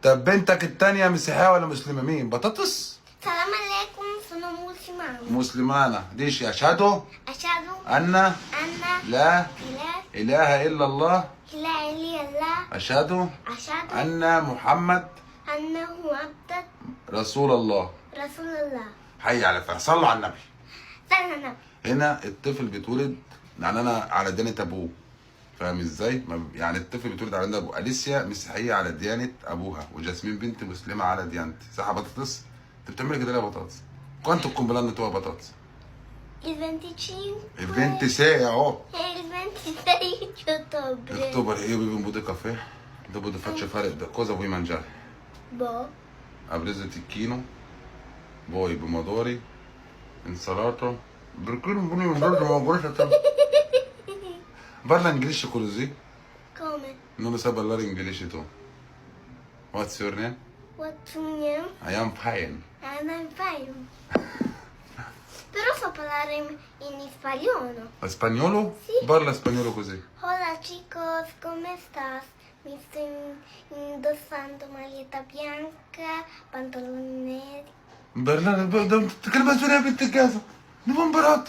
طب بنتك التانية مسيحية ولا مسلمة؟ مين؟ بطاطس؟ سلام عليكم sono مسلمة. مسلمانة. ديش أشهد أشهد أن أن لا إله إله إلا الله. إلا الله. أشهد أشهد أن محمد أنه عبد رسول الله. رسول الله. حي على الفلاح. صلوا على النبي. سلام. هنا الطفل بيتولد يعني أنا على ديانة أبوه. فاهم ازاي؟ يعني الطفل بيتولد على ديانة أبوه. أليسيا مسيحية على ديانة أبوها، وجاسمين بنت مسلمة على ديانتي. صح يا بطاطس؟ أنت بتعملي كده ليه يا بطاطس؟ Quanto compleanno tuo batatas? Il 25. Il 26 oh! Il 26 di ottobre. Ottobre, io vivo in Bude Caffè. Dopo ti faccio fare cosa vuoi mangiare? Boh. Ha preso il ticchino, poi pomodori, insalata. Perché non vuoi mangiare ma guarda te? Parla inglese così? Come? Non lo sai parlare inglese tu. What's your name? What's your name? I am fine. And I'm fine. Però so parlare in spagnolo. Spagnolo? Sì. Parla spagnolo così. Hola chicos, ¿cómo estás? Me estoy indossando maglietta bianca, pantaloni neri. تتكلم اسبانيا يا بنت الجازة. نبقى مباراه.